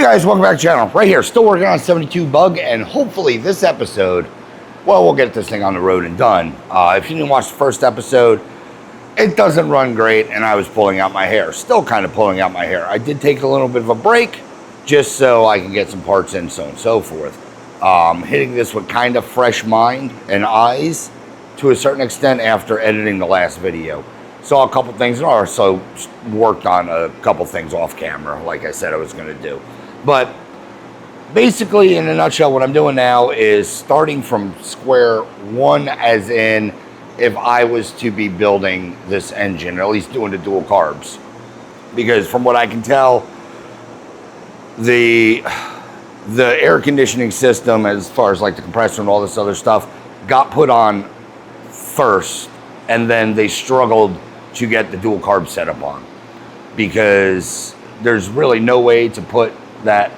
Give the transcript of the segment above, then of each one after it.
guys, welcome back to the channel. Right here, still working on 72 bug, and hopefully this episode, well, we'll get this thing on the road and done. If you didn't watch the first episode, it doesn't run great, and I was pulling out my hair. Still kind of pulling out my hair. I did take a little bit of a break, just so I can get some parts in, so on and so forth. Hitting this with kind of fresh mind and eyes, to a certain extent, after editing the last video. Saw a couple things, and also worked on a couple things off camera, like I said I was going to do. But basically, in a nutshell, what I'm doing now is starting from square one, as in if I was to be building this engine, or at least doing the dual carbs. Because from what I can tell, the air conditioning system, as far as like the compressor and all this other stuff, got put on first, and then they struggled to get the dual carb setup on, because there's really no way to put that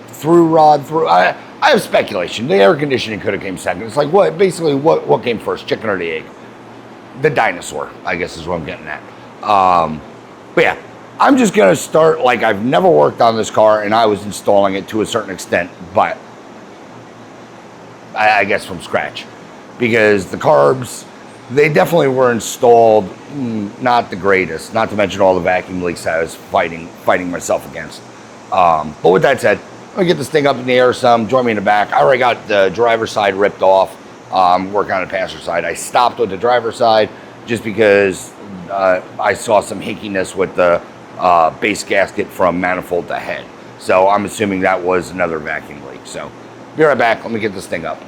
through rod through. I have speculation. The air conditioning could have came second. It's like, what came first, chicken or the egg? The dinosaur, I guess, is what I'm getting at. But yeah, I'm just gonna start like I've never worked on this car, and I was installing it to a certain extent, but I guess from scratch, because the carbs, they definitely were installed not the greatest, not to mention all the vacuum leaks I was fighting myself against. But with that said, I'm gonna get this thing up in the air some. Join me in the back. I already got the driver's side ripped off. Working on the passenger side. I stopped with the driver's side just because I saw some hinkiness with the base gasket from manifold to head. So I'm assuming that was another vacuum leak. So be right back. Let me get this thing up.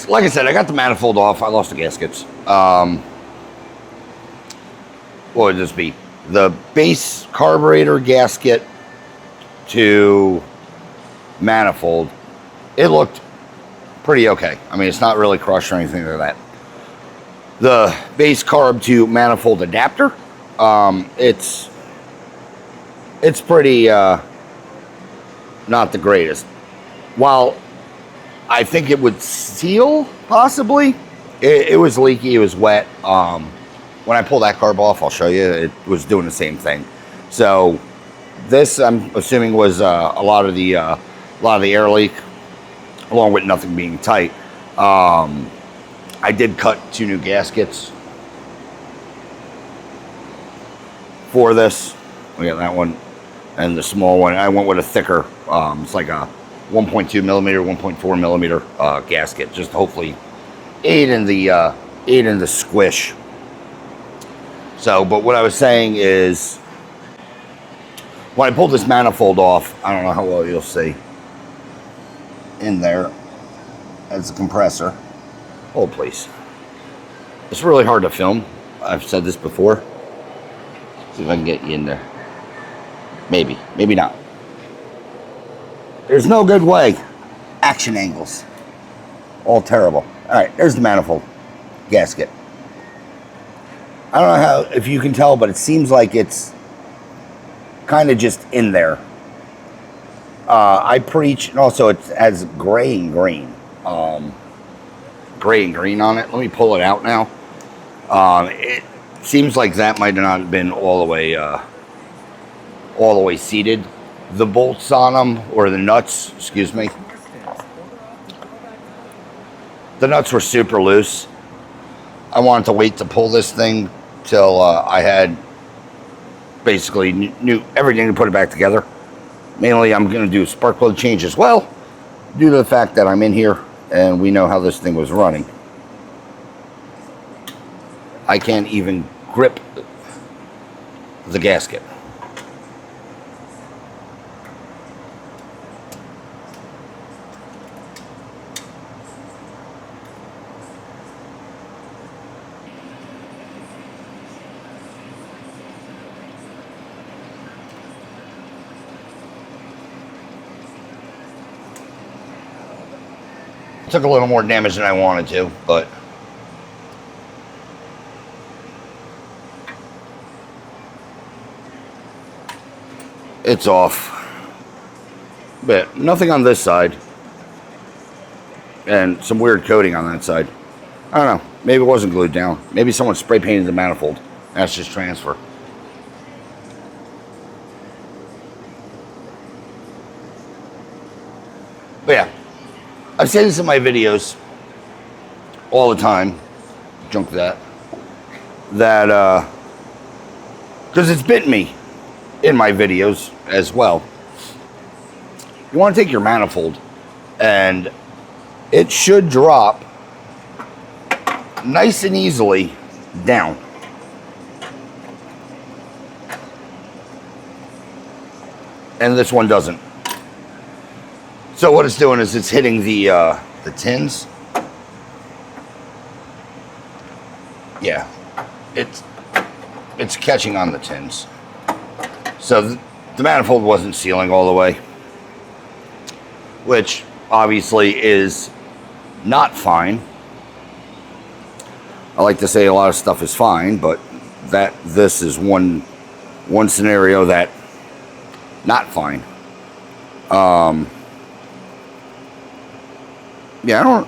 Like I said, I got the manifold off. I lost the gaskets. What would this be? The base carburetor gasket to manifold. It looked pretty okay. I mean, it's not really crushed or anything like that. The base carb to manifold adapter. It's pretty not the greatest. While I think it would seal, possibly. It was leaky, it was wet. When I pull that carb off, I'll show you, it was doing the same thing. So this, I'm assuming, was a lot of the air leak, along with nothing being tight. I did cut 2 new gaskets for this. We got that one and the small one. I went with a thicker, it's like a 1.2 millimeter, 1.4 millimeter gasket, just to hopefully aid in the squish. So, but what I was saying is, when I pulled this manifold off, I don't know how well you'll see in there as a compressor. Hold, please. It's really hard to film. I've said this before. See if I can get you in there. Maybe not. There's no good way. Action angles. All terrible. Alright, there's the manifold gasket. I don't know how, if you can tell, but it seems like it's kind of just in there. I preach, and also it has gray and green. Gray and green on it. Let me pull it out now. It seems like that might not have been all the way seated. The bolts on them, or the nuts, excuse me. The nuts were super loose. I wanted to wait to pull this thing till I had basically knew everything to put it back together. Mainly, I'm going to do a spark plug change as well, due to the fact that I'm in here and we know how this thing was running. I can't even grip the gasket. Took a little more damage than I wanted to, but it's off. But nothing on this side. And some weird coating on that side. I don't know. Maybe it wasn't glued down. Maybe someone spray painted the manifold. That's just transfer. But yeah, I say this in my videos all the time. Junk that. Because it's bitten me in my videos as well. You want to take your manifold and it should drop nice and easily down. And this one doesn't. So what it's doing is it's hitting the tins. Yeah, it's catching on the tins. So the manifold wasn't sealing all the way, which obviously is not fine. I like to say a lot of stuff is fine, but this is one scenario that not fine. Yeah,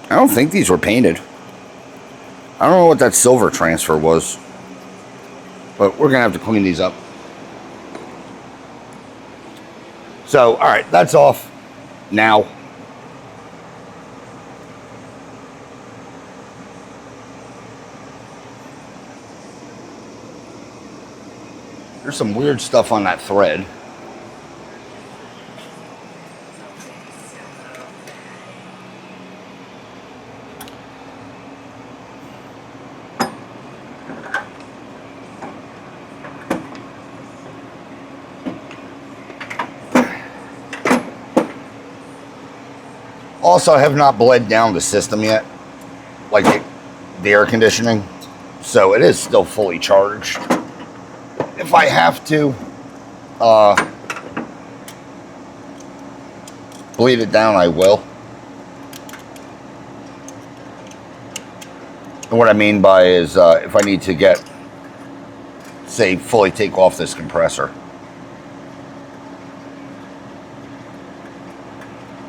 I don't think these were painted. I don't know what that silver transfer was, but we're gonna have to clean these up. So, all right, that's off now. There's some weird stuff on that thread. Also, I have not bled down the system yet, like the air conditioning, so it is still fully charged. If I have to bleed it down, I will. And what I mean by is if I need to fully take off this compressor.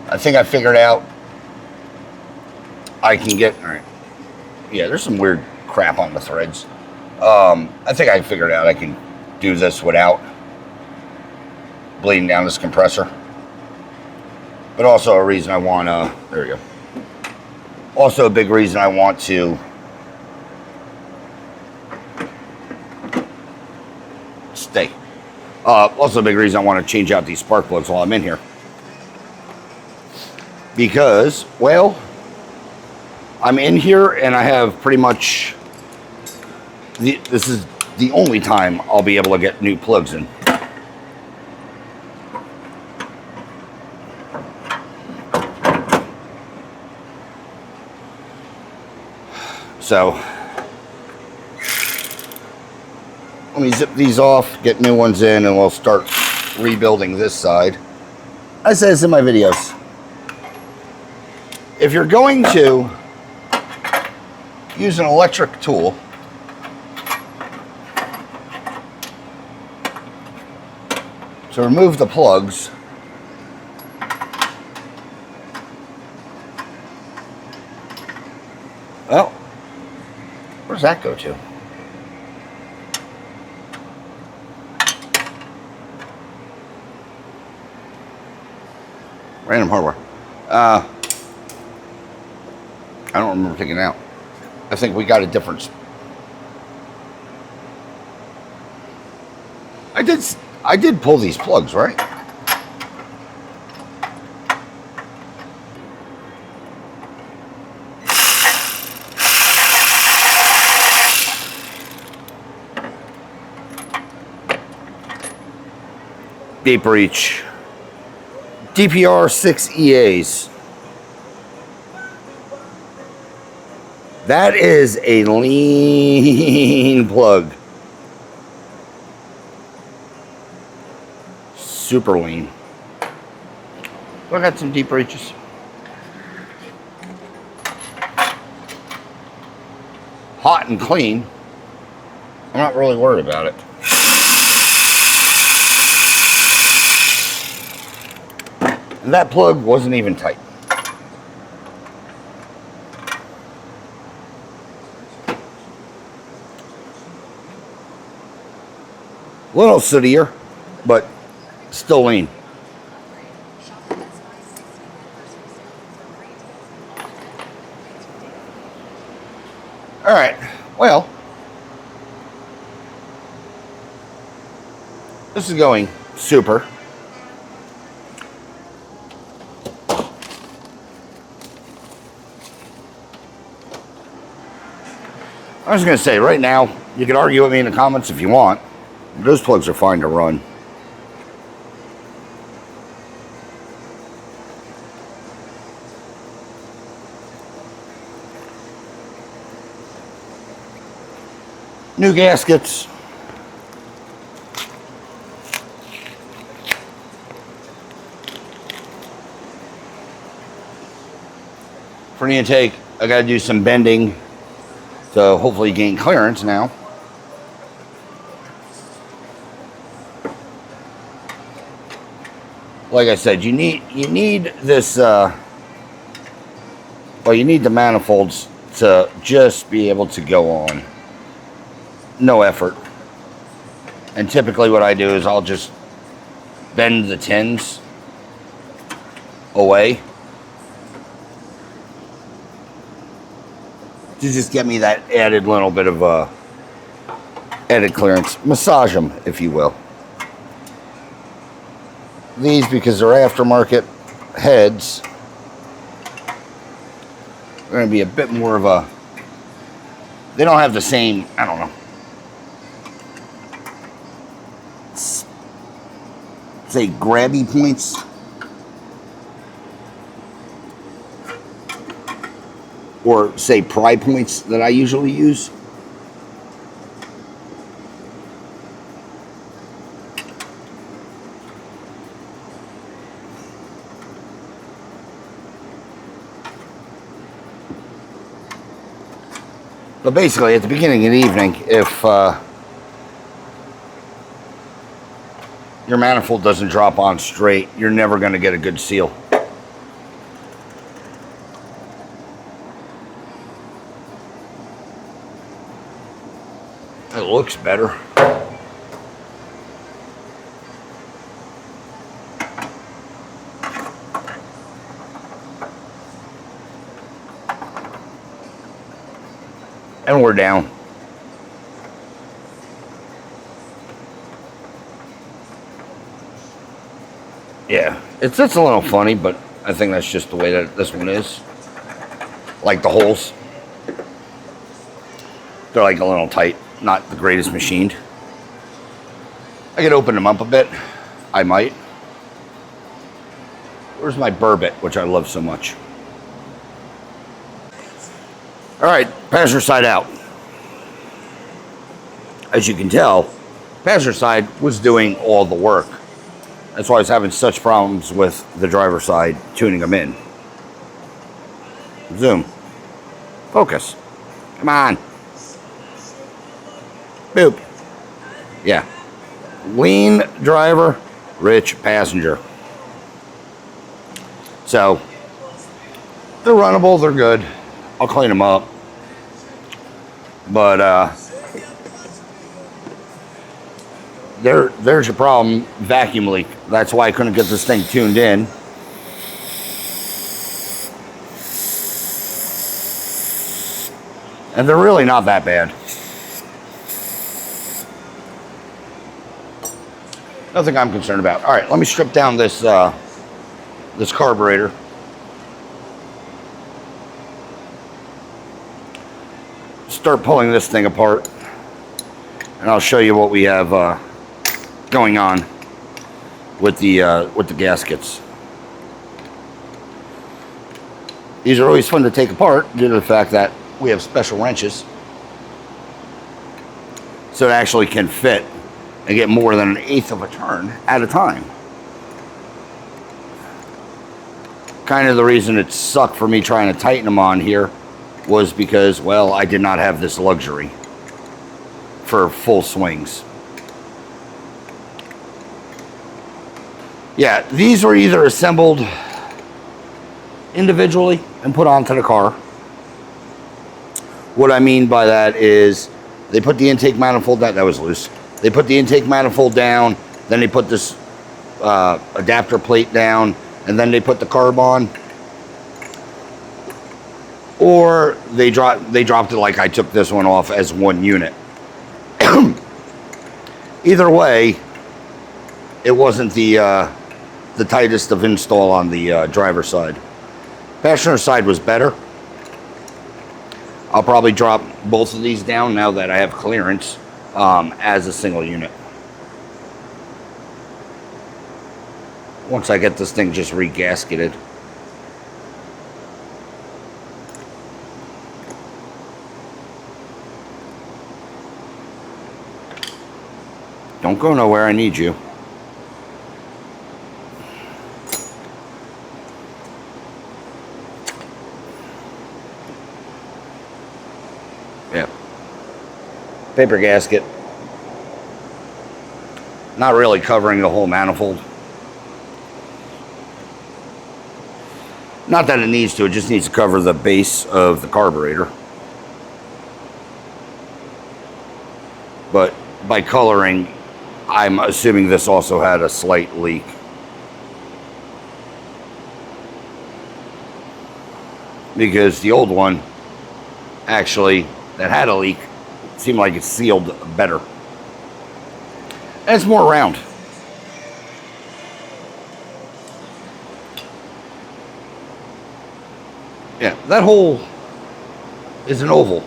I think I figured out I can get, all right. Yeah, there's some weird crap on the threads. I think I figured out I can do this without bleeding down this compressor. But also a reason I want there we go. Also a big reason I want to stay. Also a big reason I want to change out these spark plugs while I'm in here. Because, well, I'm in here and I have pretty much, this is the only time I'll be able to get new plugs in. So, let me zip these off, get new ones in, and we'll start rebuilding this side. I say this in my videos. If you're going to use an electric tool, to remove the plugs, well, where's that go to? Random hardware. I don't remember taking it out. I think we got a difference. I did pull these plugs, right? Deep reach. DPR 6 EAs. That is a lean plug. Super lean. I got some deep reaches. hot and clean, I'm not really worried about it. And that plug wasn't even tight. A little sootier, but still lean. All right, well, this is going super. I was going to say, right now, you can argue with me in the comments if you want. Those plugs are fine to run. New gaskets. For the intake, I got to do some bending to hopefully gain clearance now. Like I said, you need this. Well, you need the manifolds to just be able to go on. No effort. And typically what I do is I'll just bend the tins away to just get me that added little bit of added clearance. Massage them, if you will. These, because they're aftermarket heads, are going to be a bit more of a, they don't have the same, I don't know, say grabby points. Or say pry points that I usually use. But basically, at the beginning of the evening, if your manifold doesn't drop on straight, you're never going to get a good seal. It looks better. And we're down. Yeah, it's a little funny, but I think that's just the way that this one is. Like the holes. They're like a little tight. Not the greatest machined. I could open them up a bit. I might. Where's my burbot, which I love so much? All right, passenger side out. As you can tell, passenger side was doing all the work. That's why I was having such problems with the driver's side tuning them in. Zoom. Focus. Come on. Boop. Yeah. Lean driver, rich passenger. So, they're runnable, they're good. I'll clean them up. But, there's your problem, vacuum leak. That's why I couldn't get this thing tuned in. And they're really not that bad. Nothing I'm concerned about. All right, let me strip down this this carburetor. Start pulling this thing apart, and I'll show you what we have going on with the gaskets. These are always fun to take apart due to the fact that we have special wrenches, so it actually can fit and get more than 1/8 of a turn at a time. Kind of the reason it sucked for me trying to tighten them on here was because, well, I did not have this luxury for full swings. Yeah, these were either assembled individually and put onto the car. What I mean by that is they put the intake manifold down. That was loose. They put the intake manifold down, then they put this adapter plate down, and then they put the carb on. Or they dropped it like I took this one off as one unit. Either way, it wasn't the tightest of install on the driver's side. Passenger side was better. I'll probably drop both of these down now that I have clearance as a single unit. Once I get this thing just re-gasketed. Don't go nowhere, I need you. Yeah. Paper gasket. Not really covering the whole manifold. Not that it needs to, it just needs to cover the base of the carburetor. But by coloring, I'm assuming this also had a slight leak. Because the old one, actually, that had a leak, seemed like it sealed better. And it's more round. Yeah, that hole is an oval.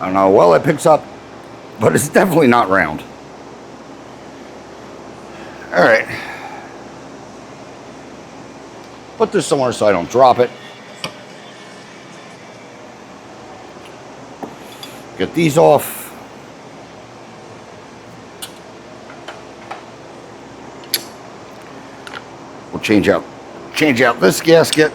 I don't know how well it picks up, but it's definitely not round. All right. Put this somewhere so I don't drop it. Get these off. We'll change out this gasket.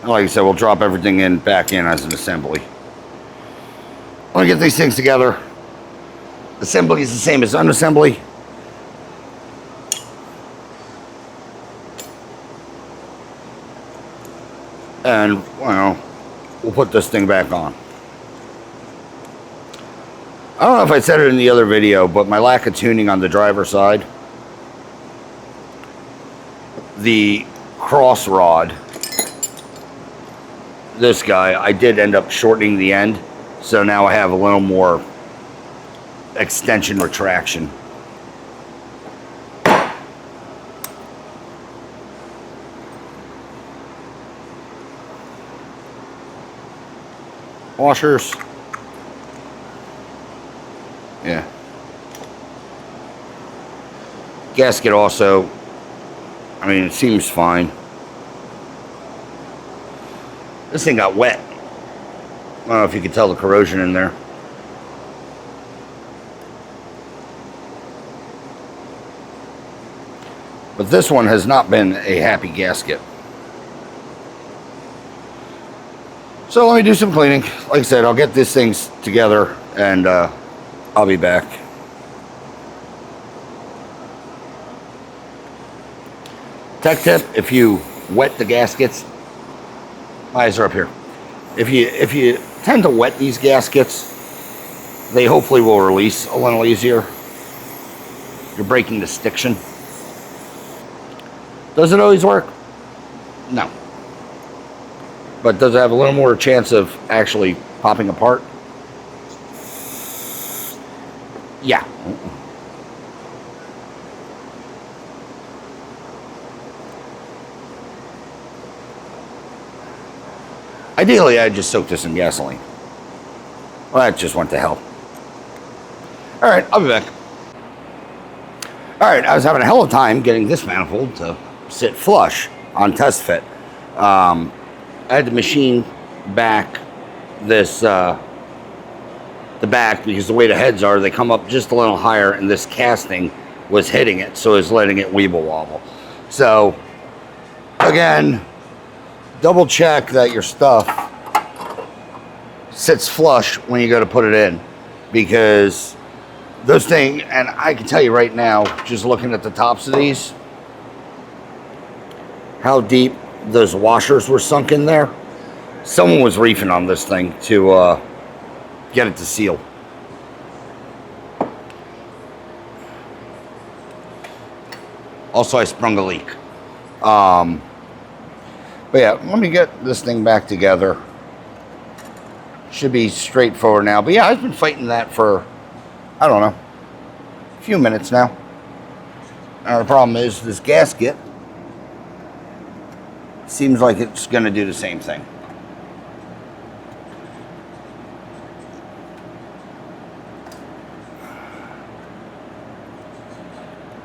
Like I said, we'll drop everything back in as an assembly. Let me get these things together. Assembly is the same as unassembly. And, well, we'll put this thing back on. I don't know if I said it in the other video, but my lack of tuning on the driver's side. The cross rod. This guy, I did end up shortening the end, so now I have a little more extension retraction. Washers. Yeah. Gasket also, I mean, it seems fine. This thing got wet. I don't know if you can tell the corrosion in there. But this one has not been a happy gasket. So let me do some cleaning. Like I said, I'll get these things together and I'll be back. Tech tip, if you wet the gaskets, my eyes are up here. If you tend to wet these gaskets, they hopefully will release a little easier. You're breaking the stiction. Does it always work? No. But does it have a little more chance of actually popping apart? Yeah. Ideally, I'd just soak this in gasoline. Well, that just went to hell. All right, I'll be back. All right, I was having a hell of a time getting this manifold to sit flush on test fit. I had to machine back this, the back, because the way the heads are, they come up just a little higher, and this casting was hitting it, so it's letting it weeble wobble. So, again, double check that your stuff sits flush when you go to put it in, because those things, and I can tell you right now, just looking at the tops of these, how deep those washers were sunk in there. Someone was reefing on this thing to get it to seal. Also, I sprung a leak. But yeah, let me get this thing back together. Should be straightforward now. But yeah, I've been fighting that for, I don't know, a few minutes now. Now the problem is this gasket seems like it's going to do the same thing.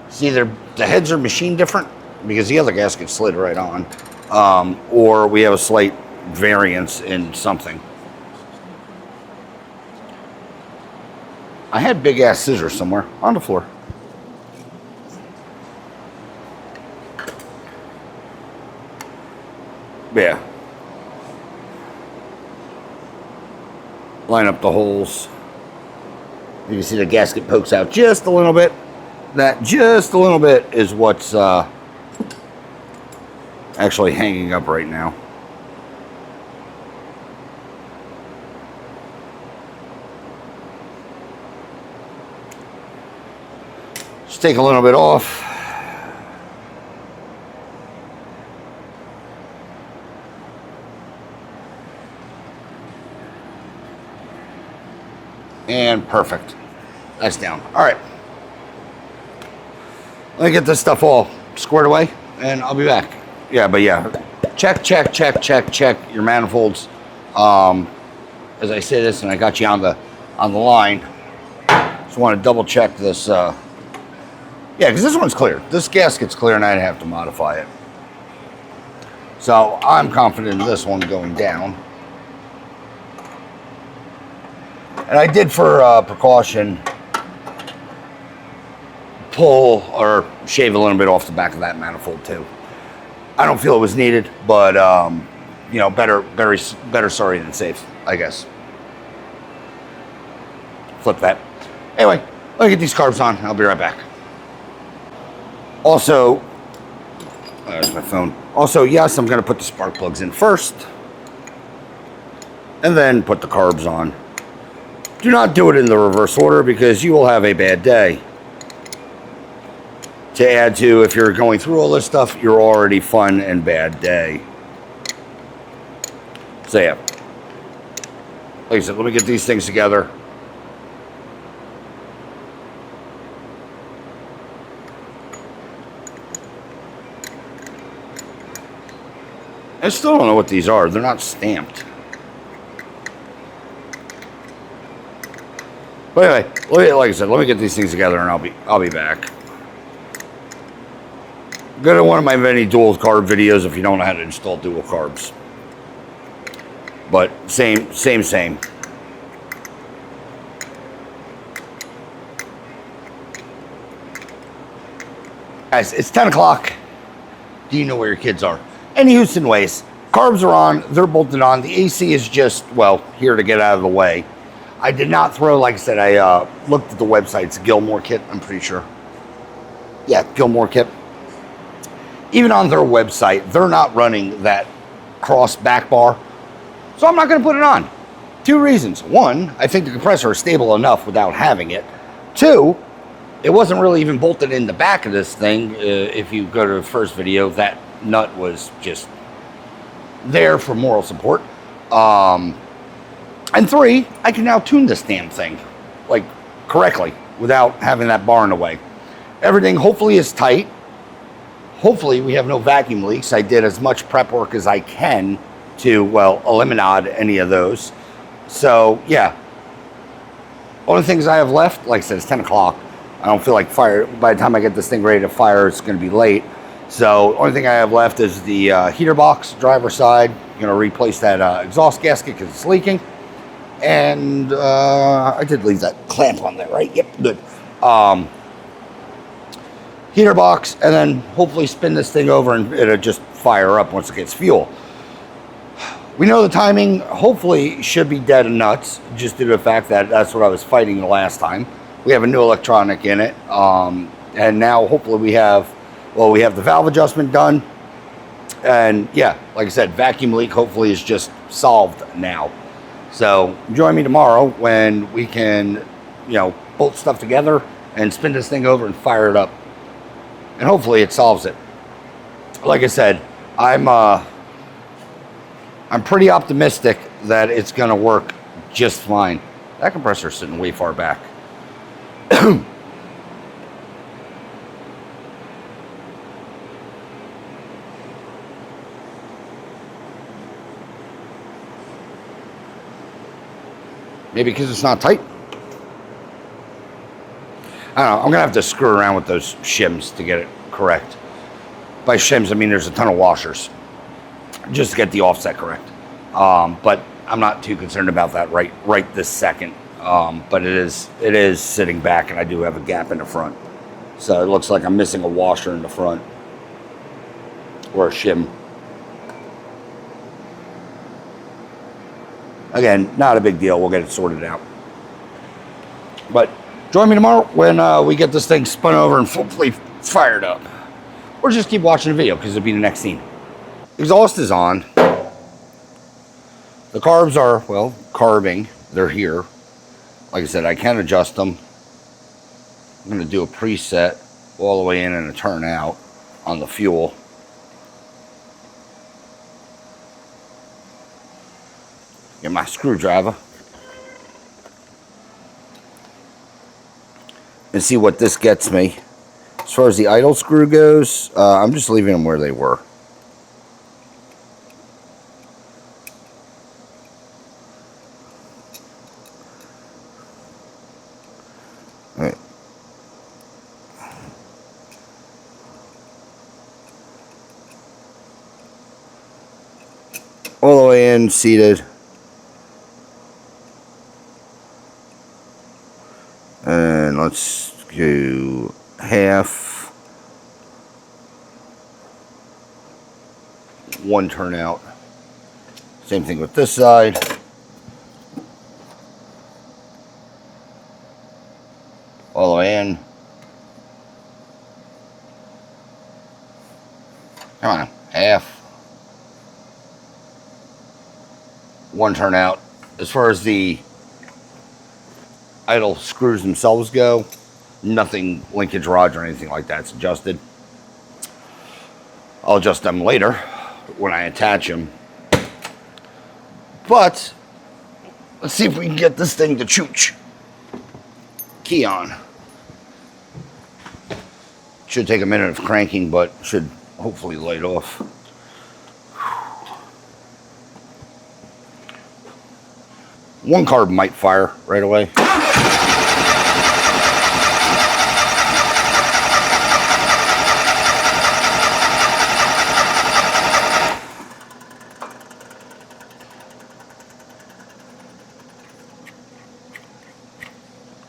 It's either the heads are machined different, because the other gasket slid right on, or we have a slight variance in something. I had big ass scissors somewhere on the floor. Yeah. Line up the holes. You can see the gasket pokes out just a little bit. That just a little bit is what's actually hanging up right now. Just take a little bit off. And perfect. That's down. All right. Let me get this stuff all squared away, and I'll be back. Yeah, but yeah, check your manifolds. As I say this, and I got you on the line, just want to double check this. Yeah, because this one's clear. This gasket's clear, and I'd have to modify it. So I'm confident in this one going down. And I did, for precaution, pull or shave a little bit off the back of that manifold too. I don't feel it was needed, but you know, better sorry than safe, I guess. Flip that. Anyway, let me get these carbs on. I'll be right back. Also, there's my phone. Also, yes, I'm going to put the spark plugs in first, and then put the carbs on. Do not do it in the reverse order, because you will have a bad day. To add to, if you're going through all this stuff, you're already fun and bad day. So yeah. Like I said, let me get these things together. I still don't know what these are. They're not stamped. But anyway, like I said, let me get these things together, and I'll be back. Go to one of my many dual carb videos if you don't know how to install dual carbs. But same. Guys, it's 10 o'clock. Do you know where your kids are? Any Houston ways. Carbs are on. They're bolted on. The AC is just, well, here to get out of the way. I did not throw, like I said, I looked at the website. It's Gilmore Kit, I'm pretty sure. Yeah, Gilmore Kit. Even on their website, they're not running that cross back bar. So I'm not going to put it on. Two reasons. One, I think the compressor is stable enough without having it. Two, it wasn't really even bolted in the back of this thing. If you go to the first video, that nut was just there for moral support. And three, I can now tune this damn thing, like, correctly without having that bar in the way. Everything hopefully is tight. Hopefully we have no vacuum leaks. I did as much prep work as I can to, well, eliminate any of those. So, yeah. Only things I have left, like I said, it's 10 o'clock. I don't feel like fire. By the time I get this thing ready to fire, it's going to be late. So only thing I have left is the heater box, driver side. I'm going to replace that exhaust gasket because it's leaking. And I did leave that clamp on there, right? Yep, good. Heater box, and then hopefully spin this thing over and it'll just fire up once it gets fuel. We know the timing hopefully should be dead and nuts, just due to the fact that that's what I was fighting the last time. We have a new electronic in it, and now hopefully we have the valve adjustment done. And yeah, like I said, vacuum leak hopefully is just solved now. So join me tomorrow when we can, bolt stuff together and spin this thing over and fire it up. And hopefully it solves it. Like I said, I'm pretty optimistic that it's going to work just fine. That compressor's sitting way far back. Maybe because it's not tight. I don't know. I'm going to have to screw around with those shims to get it correct. By shims, I mean there's a ton of washers just to get the offset correct. But I'm not too concerned about that right this second. But it is sitting back, and I do have a gap in the front. So it looks like I'm missing a washer in the front or a shim. Again, not a big deal. We'll get it sorted out. But join me tomorrow when we get this thing spun over and hopefully fired up. Or just keep watching the video because it'll be the next scene. Exhaust is on. The carbs are, carbing. They're here. Like I said, I can adjust them. I'm going to do a preset all the way in and a turn out on the fuel. Get my screwdriver. And see what this gets me. As far as the idle screw goes, I'm just leaving them where they were. All right. All the way in, seated. And let's do half. One turnout. Same thing with this side. All the way in. Come on, half. One turnout. As far as the idle screws themselves go, nothing linkage rods or anything like that's adjusted. I'll adjust them later when I attach them. But let's see if we can get this thing to chooch. Key on. Should take a minute of cranking, but should hopefully light off. One carb might fire right away.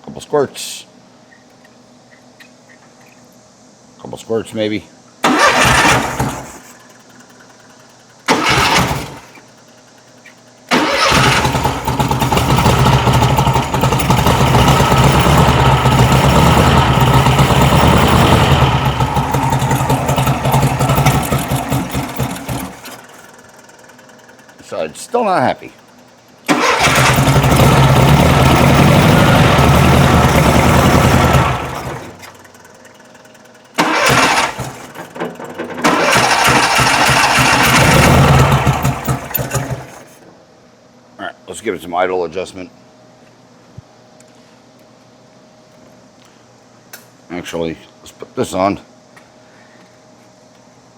Couple squirts. Couple squirts maybe. So it's still not happy. Alright, let's give it some idle adjustment. Actually, let's put this on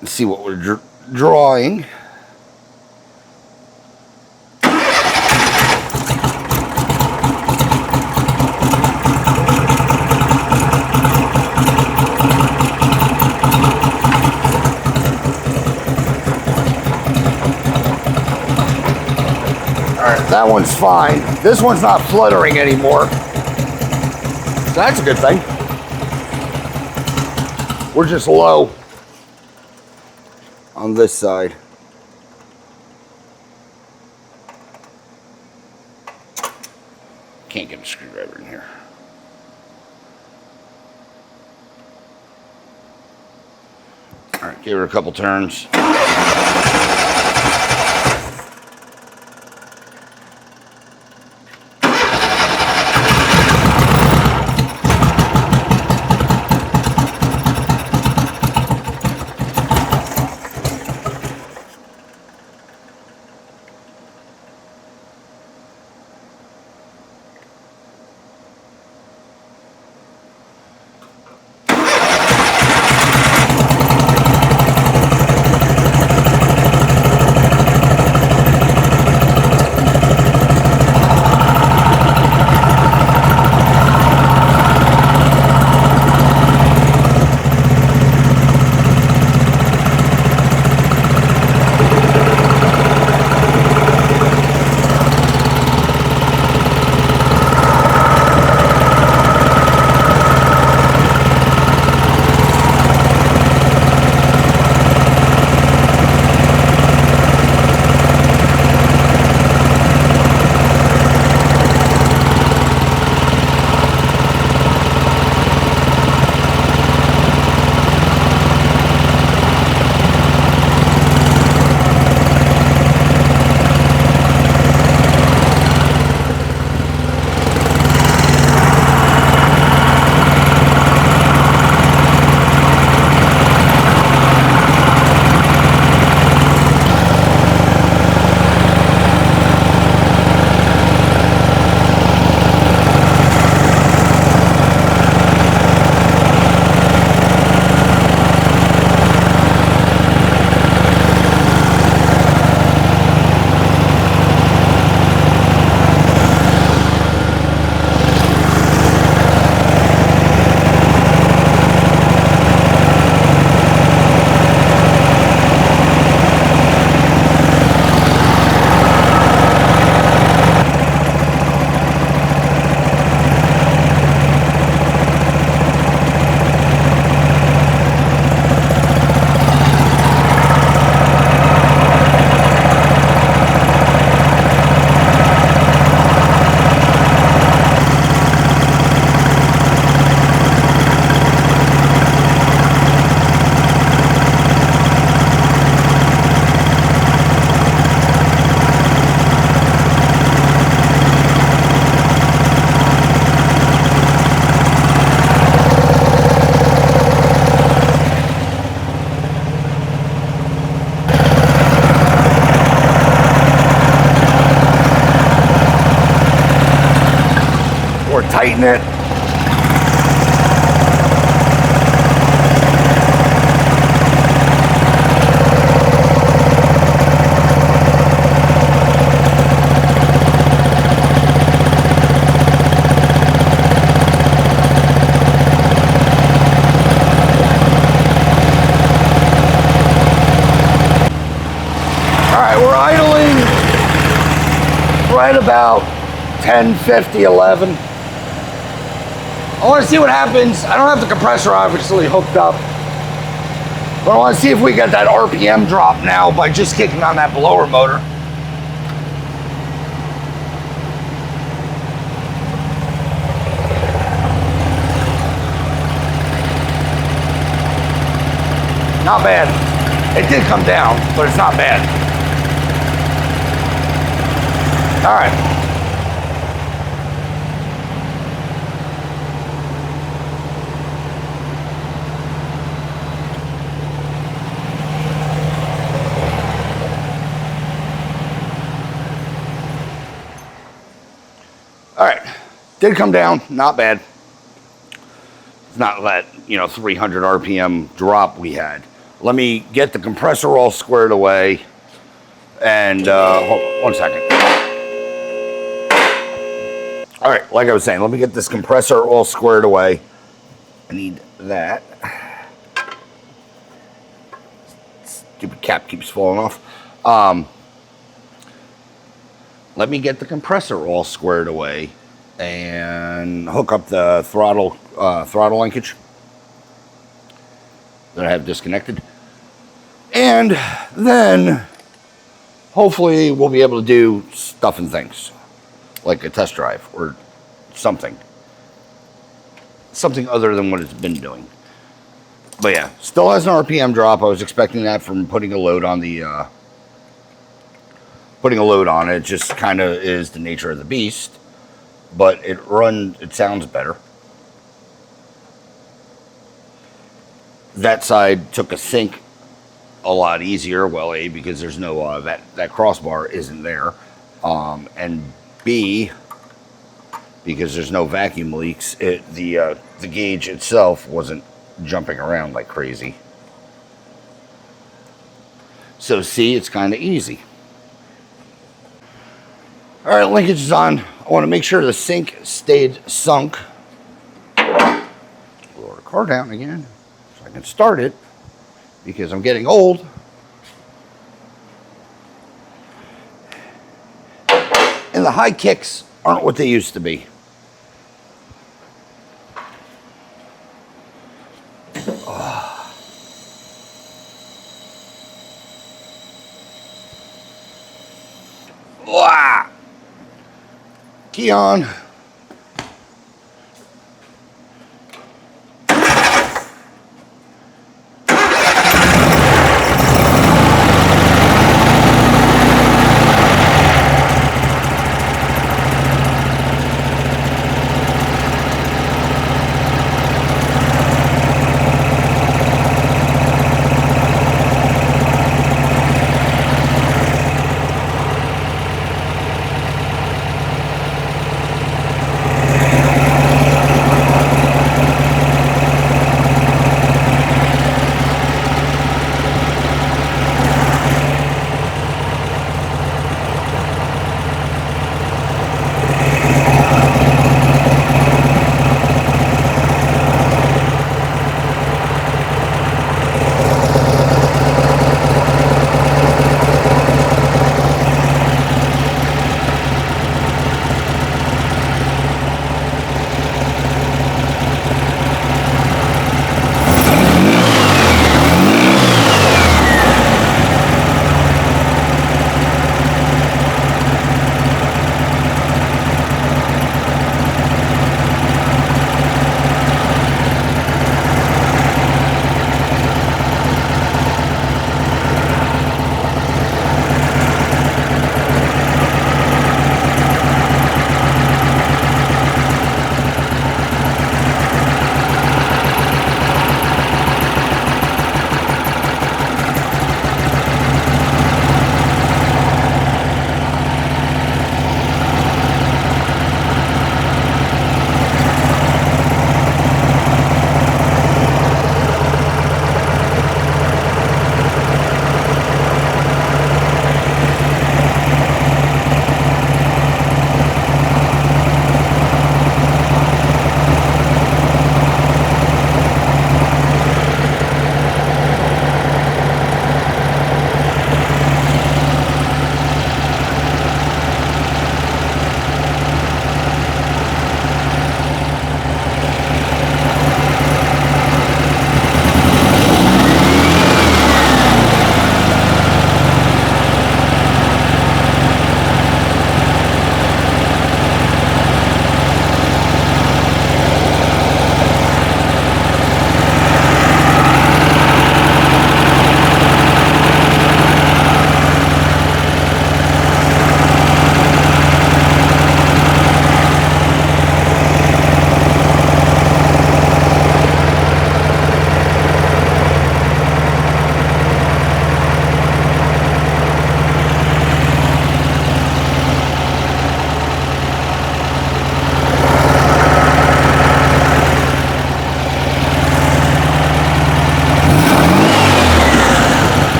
and see what we're drawing. That one's fine. This one's not fluttering anymore. So that's a good thing. We're just low on this side. Can't get a screwdriver in here. All right, give it a couple turns. Tighten it. All right, we're idling right about 10:50, 11. I want to see what happens. I don't have the compressor obviously hooked up, but I want to see if we get that RPM drop now by just kicking on that blower motor. Not bad. It did come down, but it's not bad. All right. All right, did come down, not bad. It's not that, 300 RPM drop we had. Let me get the compressor all squared away, and hold on 1 second. All right, like I was saying, let me get this compressor all squared away. I need that. Stupid cap keeps falling off. let me get the compressor all squared away and hook up the throttle linkage that I have disconnected. And then hopefully we'll be able to do stuff and things like a test drive or something other than what it's been doing. But yeah, still has an RPM drop. I was expecting that from putting a load on it. It just kind of is the nature of the beast, but it sounds better. That side took a sync a lot easier. Well, A, because there's no that crossbar isn't there, and B, because there's no vacuum leaks. The gauge itself wasn't jumping around like crazy. So C, it's kind of easy. All right, linkage is on. I want to make sure the sync stayed sunk. Lower the car down again so I can start it because I'm getting old. And the high kicks aren't what they used to be. Key on.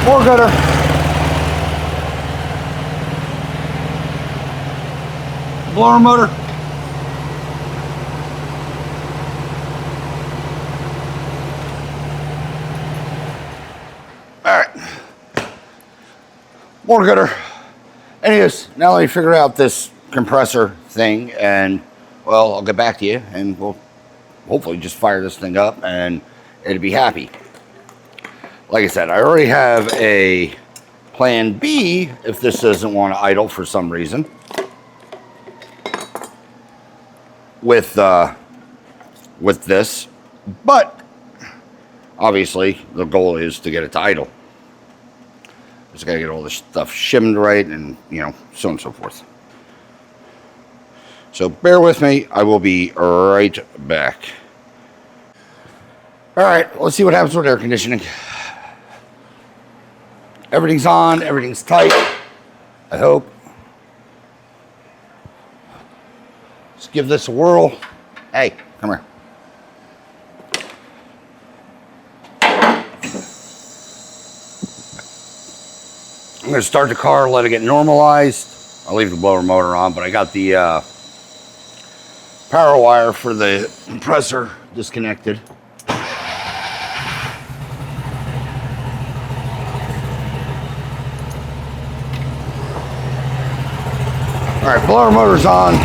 More gutter. Blower motor. All right. more gooder. Anyways, now let me figure out this compressor thing, and well, I'll get back to you, and we'll hopefully just fire this thing up, and it'll be happy. Like I said, I already have a plan B if this doesn't want to idle for some reason. With this, but obviously the goal is to get it to idle. Just gotta get all this stuff shimmed right, and so on and so forth. So bear with me, I will be right back. All right, let's see what happens with air conditioning. Everything's on, everything's tight, I hope. Let's give this a whirl. Hey, come here. I'm going to start the car, let it get normalized. I'll leave the blower motor on, but I got the power wire for the compressor disconnected. All right, blower motor's on.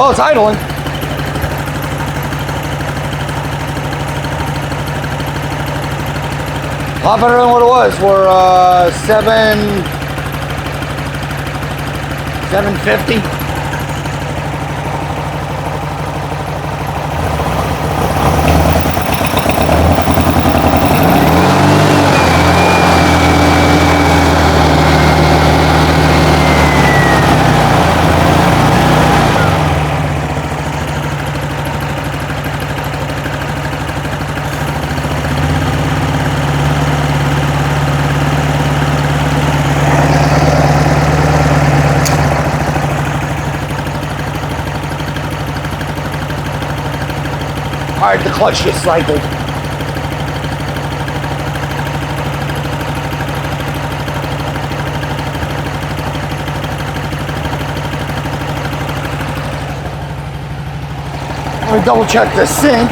Oh, it's idling. A lot better than what it was. We're 750. All right, the clutch just cycled. Let me double check the sink.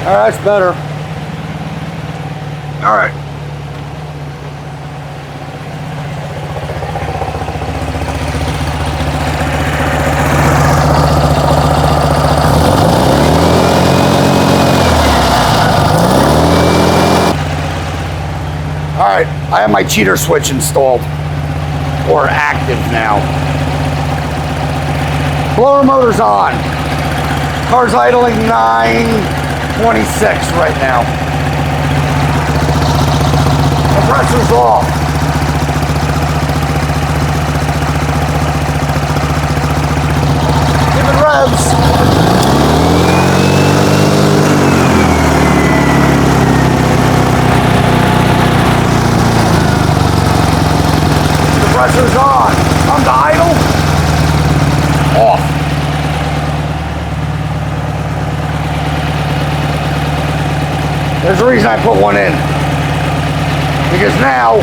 All right, that's better. All right. I have my cheater switch installed, or active now. Blower motor's on. Car's idling 9:26 right now. Compressor's off. Giving revs. Compressor's on. I'm to idle. Off. There's a reason I put one in. Because now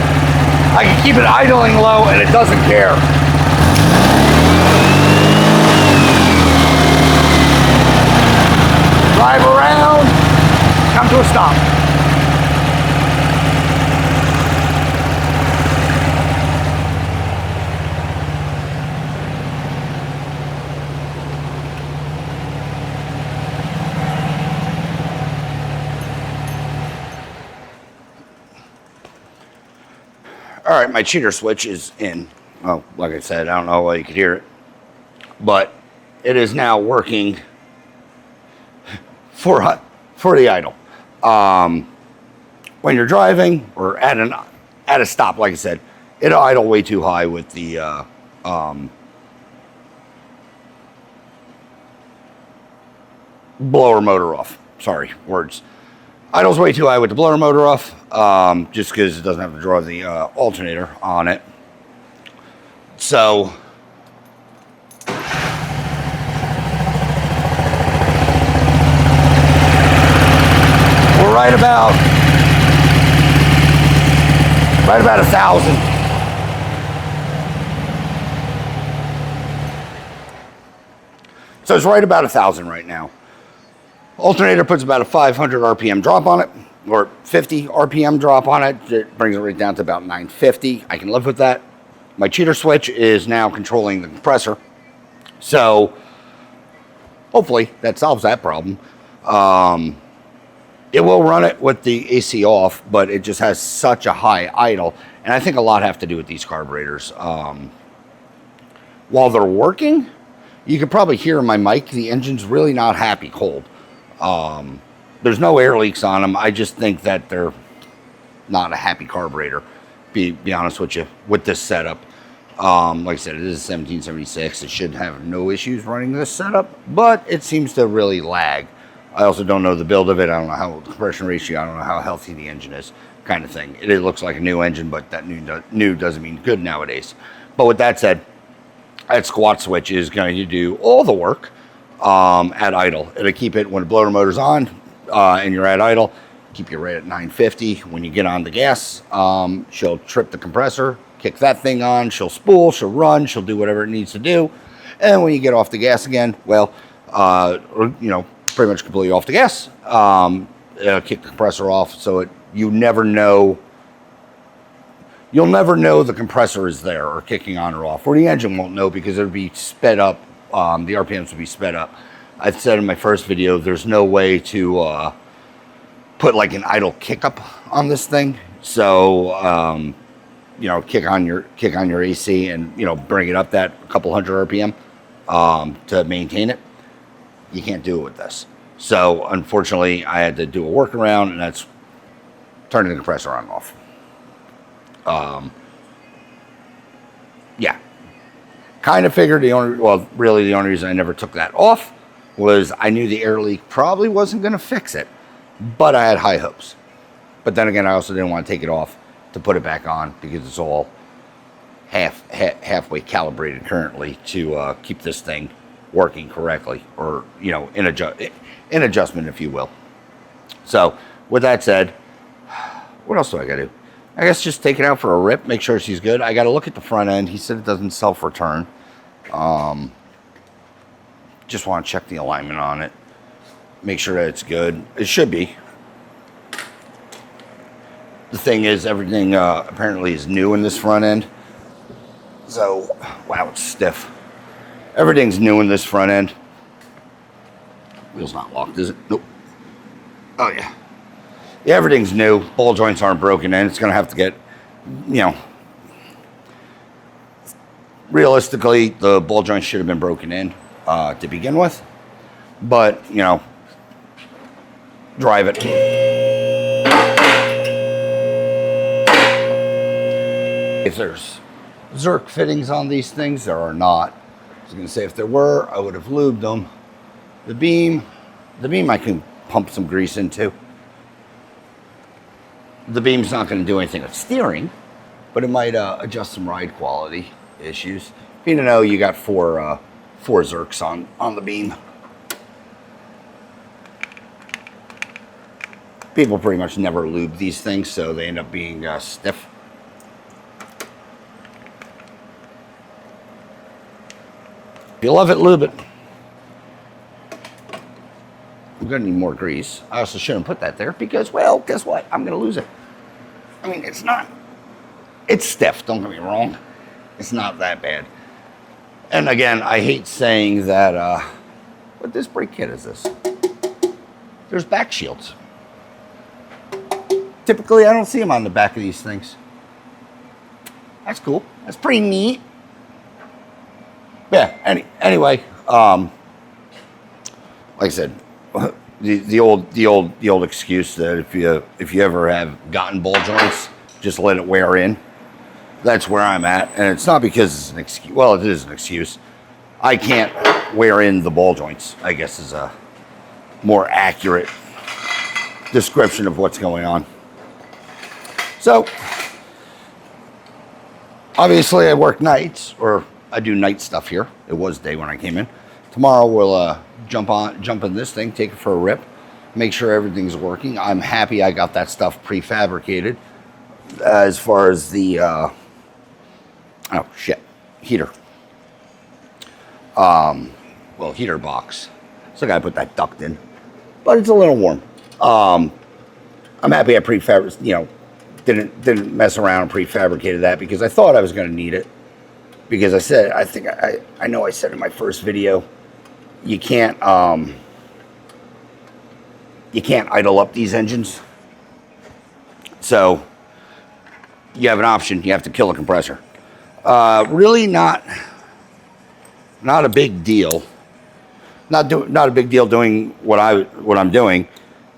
I can keep it idling low and it doesn't care. Drive around, come to a stop. All right, my cheater switch is in. Oh, like I said, I don't know why you could hear it, but it is now working for the idle. When you're driving or at a stop, like I said, it'll idle way too high with the blower motor off. Sorry, words. Idle's way too high with the blower motor off, just because it doesn't have to draw the alternator on it. So we're right about 1,000. So it's right about 1,000 right now. Alternator puts about a 500 RPM drop on it, or 50 RPM drop on it. It brings it right down to about 950. I can live with that. My cheater switch is now controlling the compressor. So hopefully that solves that problem. It will run it with the AC off, but it just has such a high idle. And I think a lot have to do with these carburetors. While they're working, you can probably hear in my mic, the engine's really not happy cold. There's no air leaks on them. I just think that they're not a happy carburetor, be honest with you, with this setup. Like I said, it is a 1776. It should have no issues running this setup, but it seems to really lag. I also don't know the build of it. I don't know how the compression ratio, I don't know how healthy the engine is, kind of thing. It looks like a new engine, but that new doesn't mean good nowadays. But with that said, that squat switch is going to do all the work at idle. It'll keep it when the blower motor's on and you're at idle, keep you right at 950. When you get on the gas, she'll trip the compressor, kick that thing on, she'll spool, she'll run, she'll do whatever it needs to do. And when you get off the gas again, well, pretty much completely off the gas, it'll kick the compressor off, so you'll never know the compressor is there or kicking on or off, or the engine won't know because it'll be sped up. The RPMs will be sped up. I said in my first video, there's no way to put like an idle kick up on this thing. So, kick on your AC and, bring it up that couple hundred RPM to maintain it. You can't do it with this. So unfortunately, I had to do a workaround, and that's turning the compressor on and off. Yeah. Kind of figured the only reason I never took that off was I knew the air leak probably wasn't going to fix it, but I had high hopes. But then again, I also didn't want to take it off to put it back on because it's all halfway calibrated currently to keep this thing working correctly, or in adjustment, if you will. So with that said, what else do I got to do? I guess just take it out for a rip, make sure she's good. I got to look at the front end. He said it doesn't self-return. Just want to check the alignment on it, make sure that it's good. It should be. The thing is, everything apparently is new in this front end. So, wow, it's stiff. Everything's new in this front end. Wheel's not locked, is it? Nope. Oh, yeah. Yeah, everything's new. Ball joints aren't broken in. It's going to have to get you know, realistically, the ball joint should have been broken in to begin with. But, you know, drive it. If there's Zerk fittings on these things, there are not. I was going to say if there were, I would have lubed them. The beam I can pump some grease into. The beam's not going to do anything with steering, but it might adjust some ride quality issues. If you don't know, you got four Zerks on the beam. People pretty much never lube these things, so they end up being stiff. If you love it, lube it. I'm going to need more grease. I also shouldn't put that there because, well, guess what? I'm going to lose it. I mean, it's stiff, don't get me wrong. It's not that bad. And again, I hate saying that, what this brake kit is this? There's back shields. Typically, I don't see them on the back of these things. That's cool. That's pretty neat. Yeah, anyway, like I said, the old excuse that if you ever have gotten ball joints, just let it wear in. That's where I'm at, and it's not because it's an excuse. Well, it is an excuse. I can't wear in the ball joints, I guess, is a more accurate description of what's going on. So, obviously, I work nights, or I do night stuff here. It was day when I came in. Tomorrow we'll jump in this thing, take it for a rip, make sure everything's working. I'm happy I got that stuff prefabricated. As far as the heater. Heater box. So I gotta put that duct in, but it's a little warm. I'm happy I didn't mess around and prefabricated that because I thought I was going to need it. Because I said, I know I said in my first video, you can't idle up these engines. So you have an option. You have to kill a compressor. Really not a big deal. Not a big deal doing what I'm doing.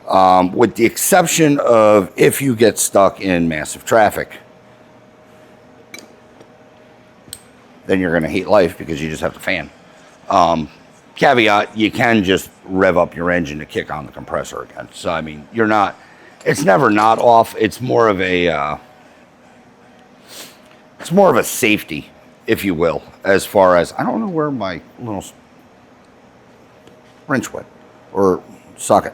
With the exception of if you get stuck in massive traffic, then you're going to hate life because you just have the fan. Caveat, you can just rev up your engine to kick on the compressor again. So, I mean, it's never not off. It's more of a safety, if you will, as far as, I don't know where my little wrench went, or socket.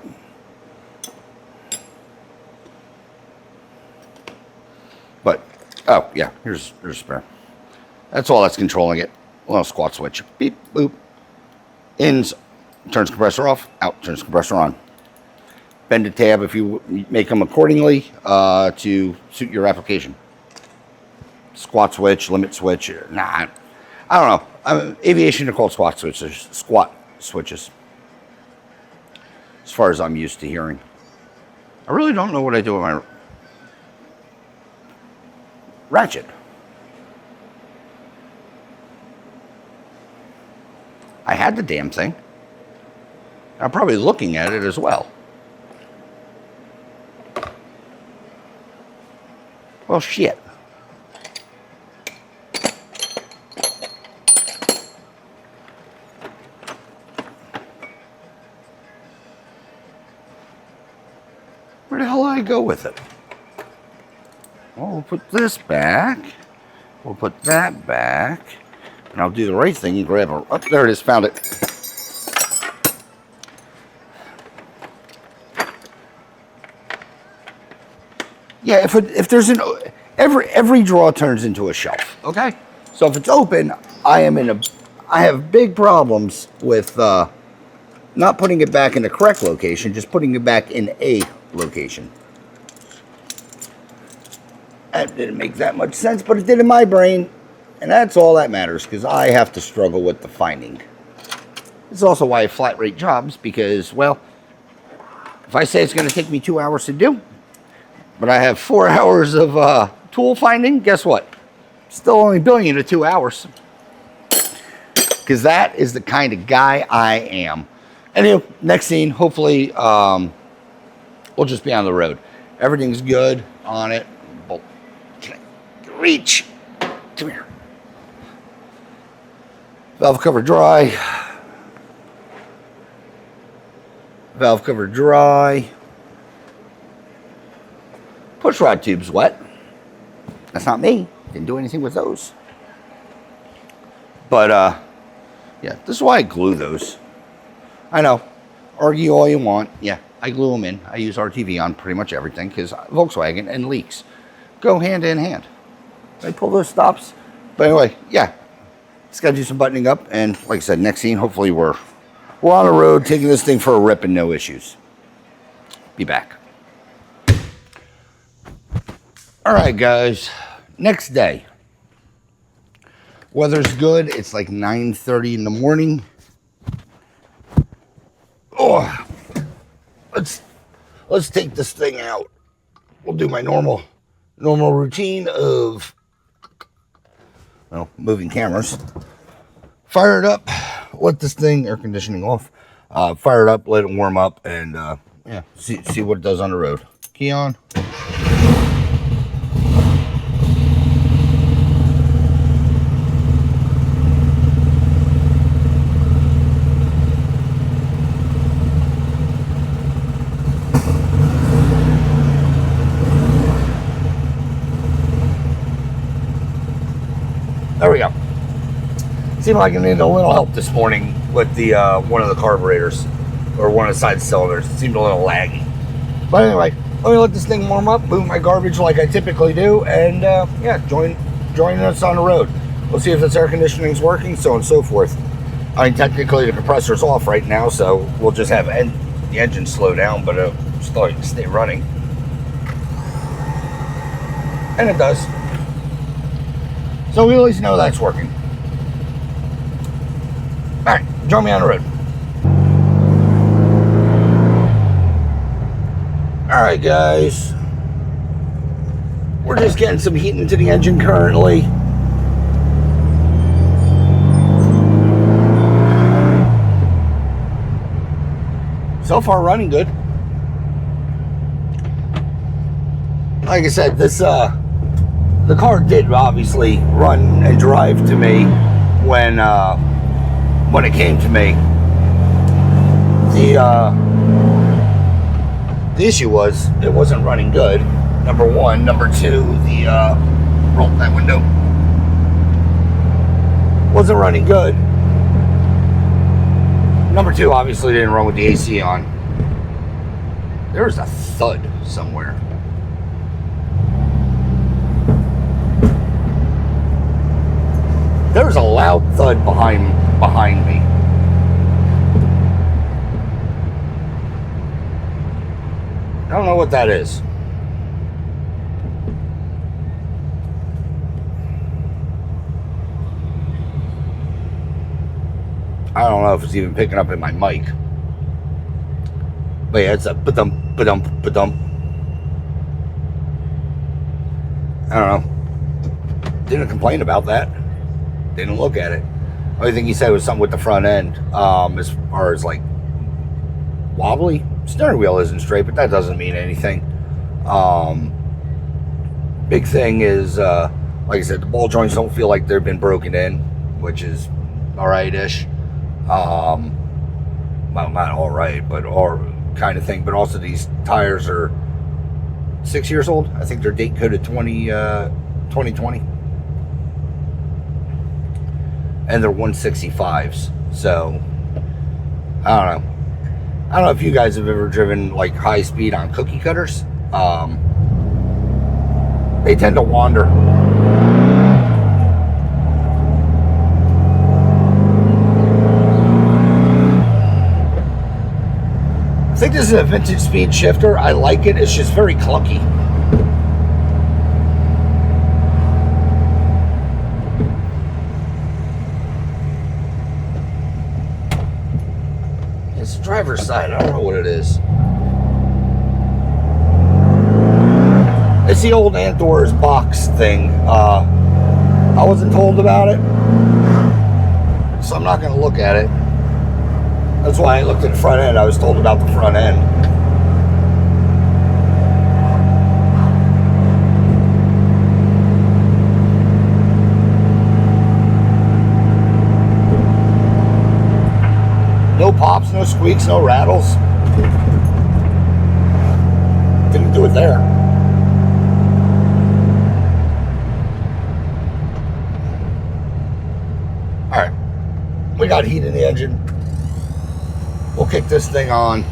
But, oh, yeah, here's a spare. That's all that's controlling it. A little squat switch. Beep, boop. Ins, turns compressor off. Out, turns compressor on. Bend a tab if you make them accordingly to suit your application. Squat switch, limit switch. Nah, I don't know. Aviation are called squat switches. Squat switches. As far as I'm used to hearing. I really don't know what I do with my ratchet. I had the damn thing. I'm probably looking at it as well. Well, shit. Where the hell did I go with it? Well, we'll put this back. We'll put that back. And I'll do the right thing and grab it. Oh, there it is. Found it. Yeah, if there's every drawer turns into a shelf. Okay, so if it's open, I have big problems with not putting it back in the correct location, just putting it back in a location. That didn't make that much sense, but it did in my brain. And that's all that matters, because I have to struggle with the finding. It's also why I flat rate jobs, because, well, if I say it's going to take me 2 hours to do, but I have 4 hours of tool finding, guess what? Still only billing you to 2 hours. Because that is the kind of guy I am. Anyway, next scene, hopefully, we'll just be on the road. Everything's good on it. Oh, can I reach? Come here. Valve cover dry. Valve cover dry. Push rod tube's wet. That's not me. Didn't do anything with those. But, yeah, this is why I glue those. I know. Argue all you want. Yeah, I glue them in. I use RTV on pretty much everything because Volkswagen and leaks go hand in hand. I pull those stops. But anyway, yeah. Just got to do some buttoning up. And like I said, next scene, hopefully we're on the road taking this thing for a rip and no issues. Be back. All right, guys. Next day. Weather's good. It's like 9:30 in the morning. Oh, let's take this thing out. We'll do my normal routine of, well, moving cameras. Fire it up. Let this thing, air conditioning off. Fire it up. Let it warm up, and yeah, see what it does on the road. Key on. There we go. Seemed like I needed a little help this morning with the one of the carburetors or one of the side cylinders. It seemed a little laggy. But anyway, let me let this thing warm up, move my garbage like I typically do, and yeah, join us on the road. We'll see if this air conditioning is working, so on and so forth. I mean, technically the compressor's off right now, so we'll just have the engine slow down, but it'll still stay running. And it does. So we at least know that's working. All right, join me on the road. All right, guys. We're just getting some heat into the engine currently. So far, running good. Like I said, this the car did obviously run and drive to me when it came to me. The issue was it wasn't running good. Number one. Number two, roll that window. Wasn't running good. Number two, obviously didn't run with the AC on. There was a thud somewhere. There's a loud thud behind me. I don't know what that is. I don't know if it's even picking up in my mic. But yeah, it's a ba-dum, ba-dum, ba-dum. I don't know. Didn't complain about that. Didn't look at it. Only thing he said was something with the front end, as far as like wobbly. Steering wheel isn't straight, but that doesn't mean anything. Big thing is, like I said, the ball joints don't feel like they've been broken in, which is alright-ish. Well, not alright, but all kind of thing. But also these tires are 6 years old. I think they're date coded 2020. And they're 165s. So, I don't know. I don't know if you guys have ever driven like high speed on cookie cutters. They tend to wander. I think this is a vintage speed shifter. I like it. It's just very clunky. It's the driver's side. I don't know what it is. It's the old Andor's box thing. I wasn't told about it, so I'm not going to look at it. That's why I looked at the front end. I was told about the front end. No pops, no squeaks, no rattles. Didn't do it there. Alright. We got heat in the engine. We'll kick this thing on.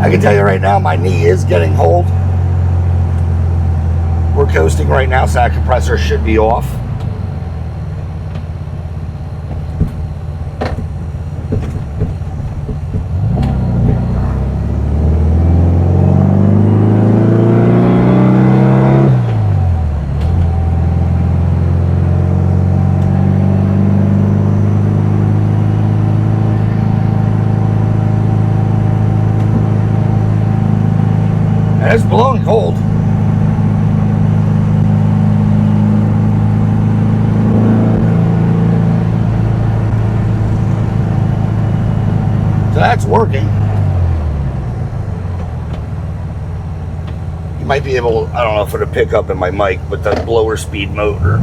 I can tell you right now, my knee is getting cold. We're coasting right now, so that compressor should be off. It's blowing cold. So that's working. You might be able, I don't know if it'll pick up in my mic, but the blower speed motor.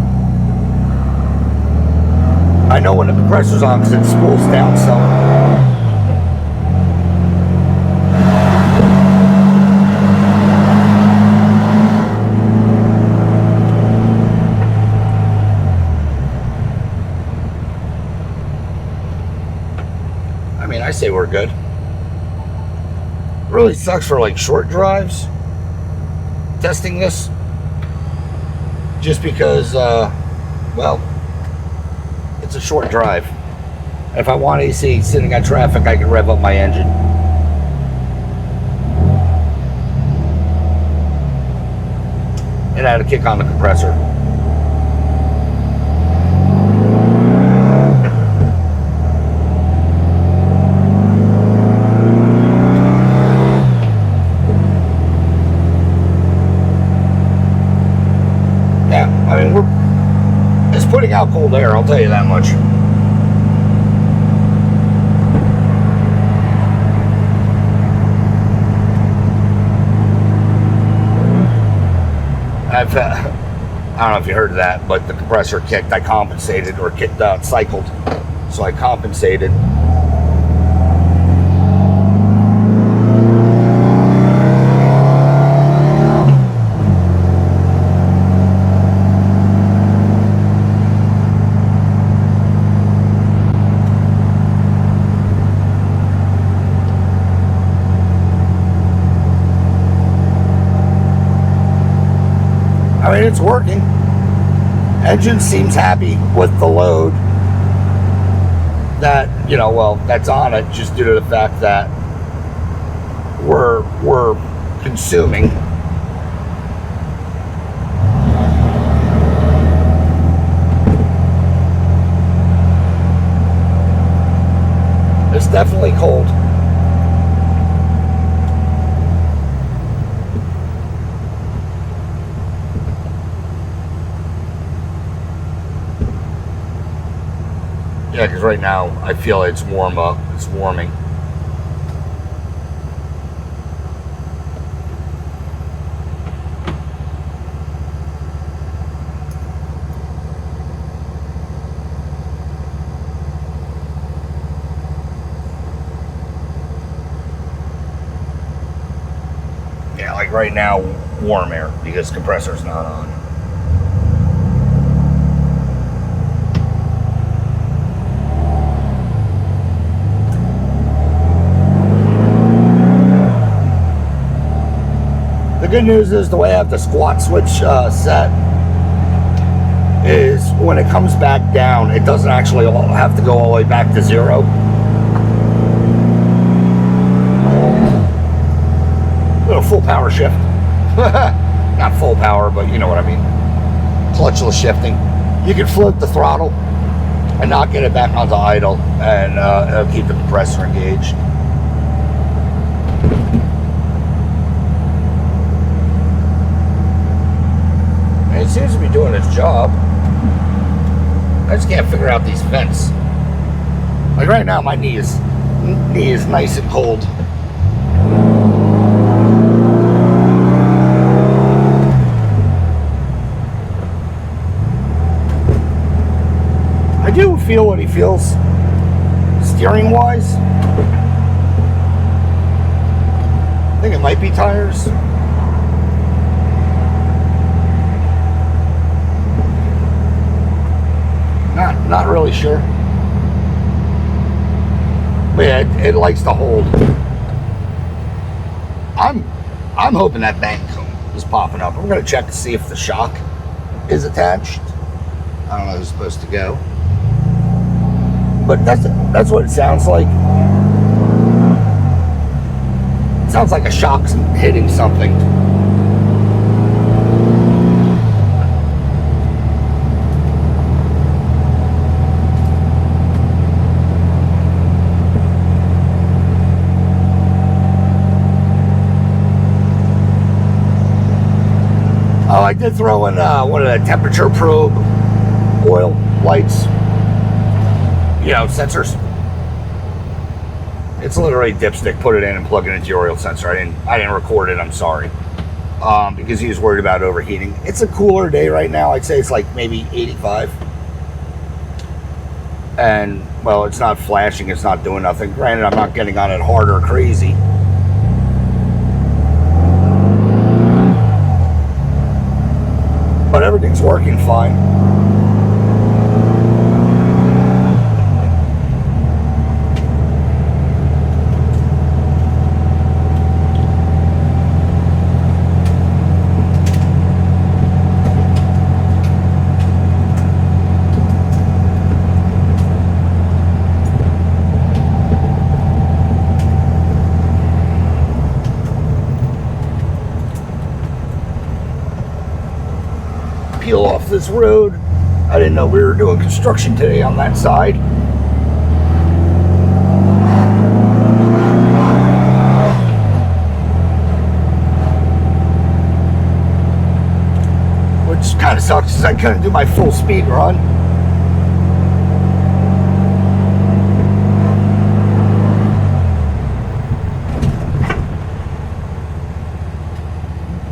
I know when the compressor's on because it spools down some. I say we're good. It really sucks for like short drives testing this, just because well, it's a short drive. If I want AC sitting on traffic, I can rev up my engine. And I had to kick on the compressor. Putting out cold air, I'll tell you that much. I don't know if you heard of that, but the compressor kicked. I compensated, or kicked out, cycled. So I compensated. I mean, it's working. Engine seems happy with the load that, you know, well, that's on it, just due to the fact that we're consuming. It's definitely cold. Yeah, because right now I feel it's warm up. It's warming. Yeah, like right now, warm air because compressor's not on. The good news is the way I have the squat switch set is when it comes back down, it doesn't actually have to go all the way back to zero. It'll full power shift. Not full power, but you know what I mean. Clutchless shifting. You can float the throttle and not get it back onto idle, and it'll keep the compressor engaged. And it seems to be doing its job. I just can't figure out these vents. Like right now, my knee is nice and cold. I do feel what he feels, steering wise. I think it might be tires. Not really sure. But yeah, it likes to hold. I'm hoping that bank cone is popping up. I'm gonna check to see if the shock is attached. I don't know how it's supposed to go. But that's what it sounds like. It sounds like a shock's hitting something. Oh, I did throw in one of the temperature probe oil lights. You know, sensors. It's literally dipstick. Put it in and plug it into your oil sensor. I didn't record it. I'm sorry, because he was worried about overheating. It's a cooler day right now. I'd say it's like maybe 85, and well, it's not flashing. It's not doing nothing. Granted, I'm not getting on it hard or crazy. But everything's working fine. Peel off this road. I didn't know we were doing construction today on that side. Which kind of sucks because I couldn't do my full speed run.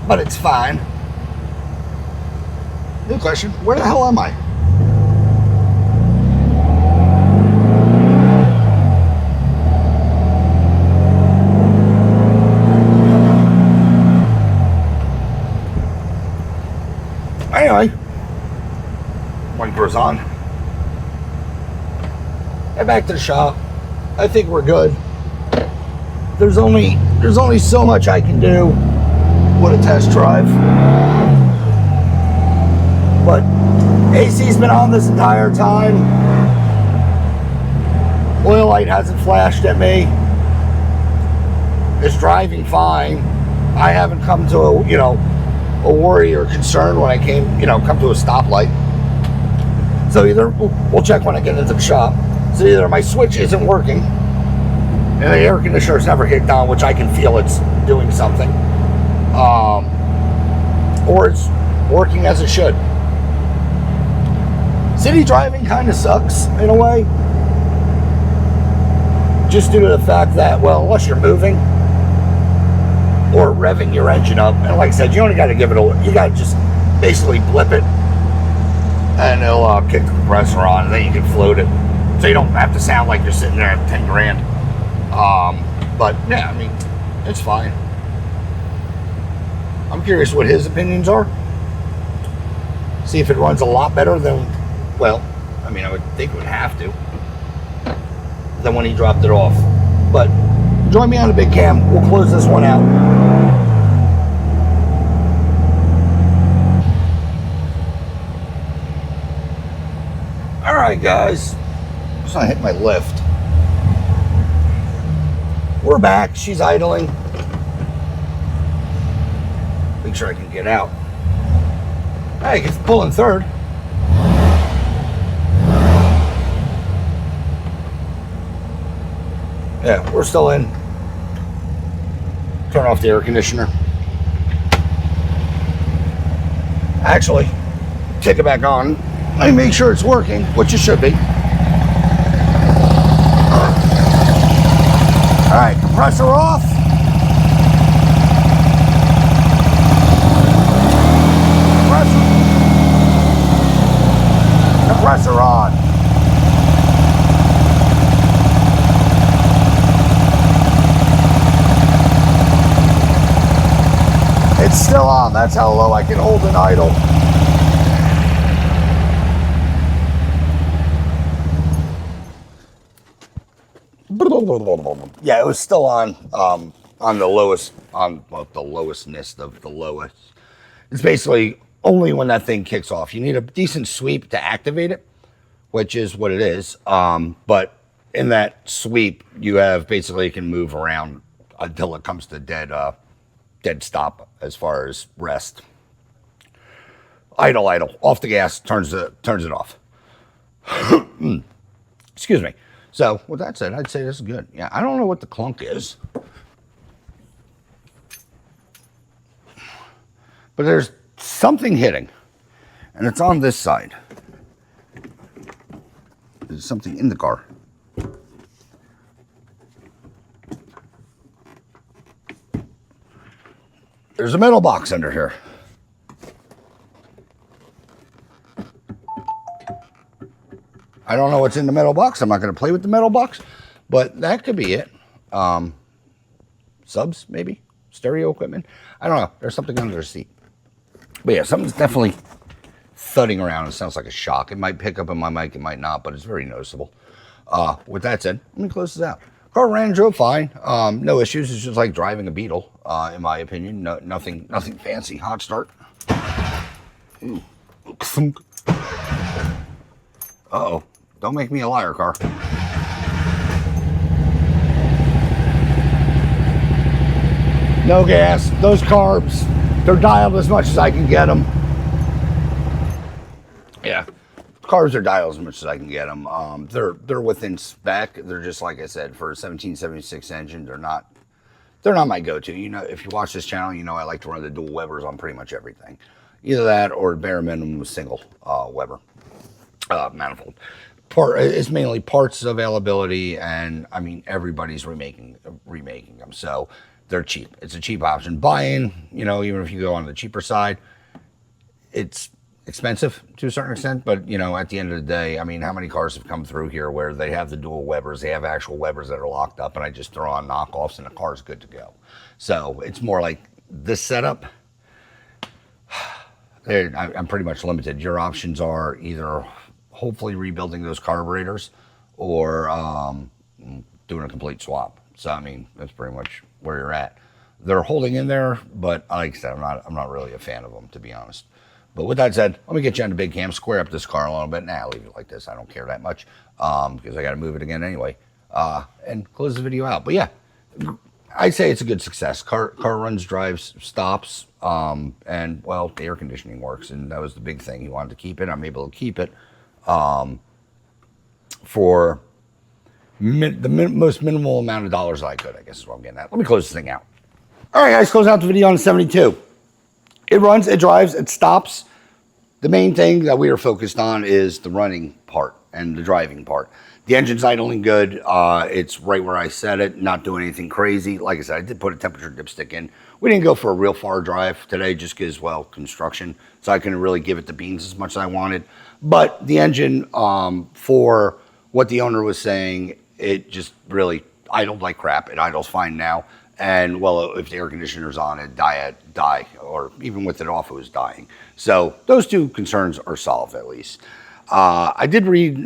But it's fine. New question, where the hell am I? Anyway, wipers on. Head back to the shop. I think we're good. There's only so much I can do with a test drive. But AC's been on this entire time. Oil light hasn't flashed at me. It's driving fine. I haven't come to a worry or concern when I come to a stoplight. So either we'll check when I get into the shop. So either my switch isn't working and the air conditioner's never kicked on, which I can feel it's doing something, or it's working as it should. City driving kind of sucks in a way, just due to the fact that, well, unless you're moving or revving your engine up, and like I said, you only got to you got to just basically blip it and it'll kick the compressor on, and then you can float it, so you don't have to sound like you're sitting there at 10 grand. But yeah, I mean, it's fine. I'm curious what his opinions are. See if it runs a lot better than, well, I mean, I would think it would have to, than when he dropped it off. But join me on the big cam. We'll close this one out. All right, guys. Just gonna hit my lift. We're back. She's idling. make sure I can get out. Hey, it's pulling third. Yeah, we're still in. Turn off the air conditioner. Actually, take it back on. Let me make sure it's working, which it should be. All right, compressor off. Compressor on. It's still on. That's how low I can hold an idle. Yeah, it was still on the lowest, the lowestness of the lowest. It's basically only when that thing kicks off. You need a decent sweep to activate it, which is what it is. But in that sweep, you have basically, it can move around until it comes to dead stop as far as rest. Idle, off the gas, turns it off. Excuse me. So with that said, I'd say this is good. Yeah, I don't know what the clunk is, but there's something hitting, and it's on this side. There's something in the car. There's a metal box under here. I don't know what's in the metal box. I'm not going to play with the metal box, but that could be it. Subs, maybe? Stereo equipment? I don't know. There's something under the seat. But yeah, something's definitely thudding around. It sounds like a shock. It might pick up in my mic. It might not, but it's very noticeable. With that said, let me close this out. Car ran, drove fine. No issues. It's just like driving a Beetle, in my opinion. Nothing fancy. Hot start. Ooh. Uh-oh. Don't make me a liar, car. No gas. Those carbs, they're dialed as much as I can get them. Yeah. Carbs are dialed as much as I can get them. They're within spec. They're just, like I said, for a 1776 engine, they're not my go-to. You know, if you watch this channel, you know I like to run the dual Webers on pretty much everything. Either that or bare minimum single Weber manifold. It's mainly parts availability, and I mean everybody's remaking them, so they're cheap. It's a cheap option. Buying, you know, even if you go on the cheaper side, it's expensive to a certain extent, but you know, at the end of the day, I mean, how many cars have come through here where they have the dual Webers, they have actual Webers that are locked up, and I just throw on knockoffs and the car's good to go. So it's more like this setup. I'm pretty much limited. Your options are either hopefully rebuilding those carburetors or doing a complete swap. So I mean, that's pretty much where you're at. They're holding in there, but like I said, I'm not really a fan of them, to be honest. But with that said, let me get you on the big cam, square up this car a little bit. Nah, I'll leave it like this. I don't care that much because I got to move it again anyway, and close the video out. But yeah, I'd say it's a good success. Car runs, drives, stops, and well, the air conditioning works, and that was the big thing. He wanted to keep it. I'm able to keep it for the most minimal amount of dollars I could, I guess is what I'm getting at. Let me close this thing out. All right, guys, close out the video on the 72. It runs, it drives, it stops. The main thing that we are focused on is the running part and the driving part. The engine's idling good. It's right where I set it, not doing anything crazy. Like I said, I did put a temperature dipstick in. We didn't go for a real far drive today just because, well, construction. So I couldn't really give it the beans as much as I wanted. But the engine, for what the owner was saying, it just really idled like crap. It idles fine now. And, well, if the air conditioner's on, it'd die. Or even with it off, it was dying. So those two concerns are solved, at least. I did read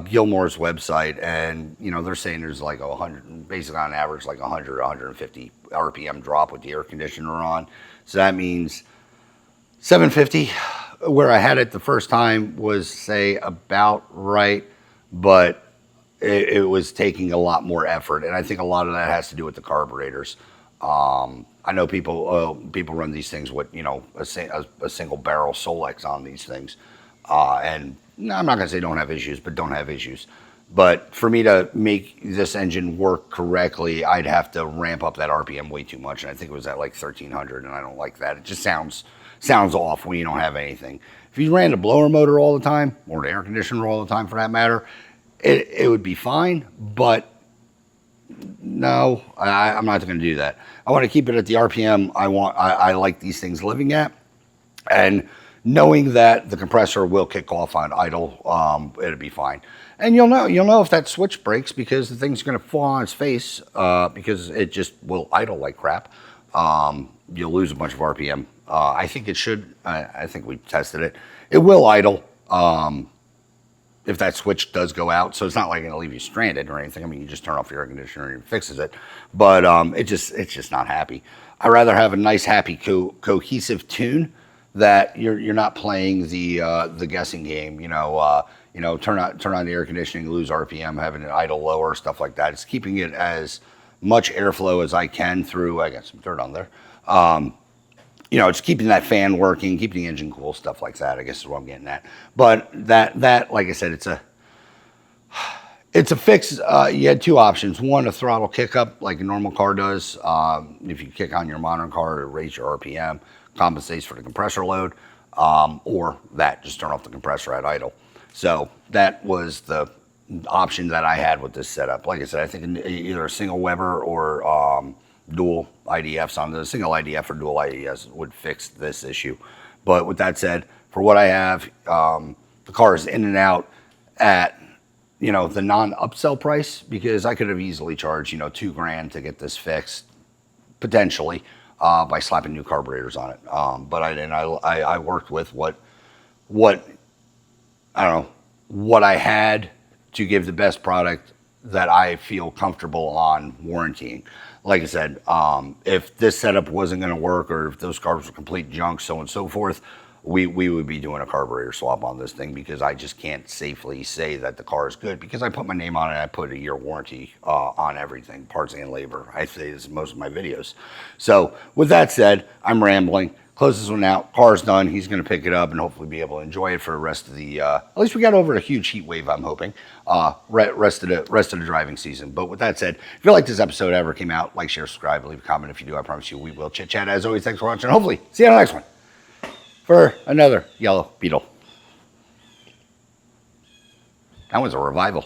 Gilmore's website, and, you know, they're saying there's like 100, basically on average, like 100, 150 RPM drop with the air conditioner on. So that means 750, where I had it the first time was, say, about right, but it was taking a lot more effort, and I think a lot of that has to do with the carburetors. I know people run these things with a single barrel Solex on these things, and no, I'm not gonna say don't have issues, but don't have issues. But for me to make this engine work correctly, I'd have to ramp up that RPM way too much, and I think it was at like 1300, and I don't like that. It just sounds off when you don't have anything. If you ran the blower motor all the time, or the air conditioner all the time for that matter, it would be fine, but no, I'm not going to do that. I want to keep it at the RPM I like these things living at, and knowing that the compressor will kick off on idle, it'll be fine. And you'll know if that switch breaks because the thing's going to fall on its face because it just will idle like crap. You'll lose a bunch of RPM. I think it should. I think we tested it. It will idle. If that switch does go out, so it's not like going to leave you stranded or anything. I mean, you just turn off your air conditioner and it fixes it, but it's just not happy. I'd rather have a nice, happy, cohesive tune that you're not playing the guessing game. Turn on the air conditioning, lose RPM, having it idle lower, stuff like that. It's keeping it as much airflow as I can through. I got some dirt on there. It's keeping that fan working, keeping the engine cool, stuff like that, I guess is what I'm getting at. But that, like I said, it's a fix. You had two options. One, a throttle kick up like a normal car does. If you kick on your modern car, it raise your RPM, compensates for the compressor load, or that, just turn off the compressor at idle. So that was the option that I had with this setup. Like I said, I think either a single Weber or dual IDFs on the single IDF or dual IDFs would fix this issue. But with that said, for what I have, the car is in and out at the non-upsell price, because I could have easily charged $2,000 to get this fixed potentially by slapping new carburetors on it. But I didn't. I worked with what I don't know what I had to give the best product that I feel comfortable on warrantying. Like I said, if this setup wasn't going to work, or if those carbs were complete junk, so on and so forth, we would be doing a carburetor swap on this thing, because I just can't safely say that the car is good, because I put my name on it. I put a year warranty on everything, parts and labor. I say this in most of my videos. So with that said, I'm rambling. Close this one out. Car's done. He's going to pick it up and hopefully be able to enjoy it for the rest of the. At least we got over a huge heat wave, I'm hoping. Rest of the driving season. But with that said, if you like this episode ever came out, like, share, subscribe, leave a comment. If you do, I promise you we will chit chat. As always, thanks for watching. Hopefully, see you on the next one for another yellow Beetle. That was a revival.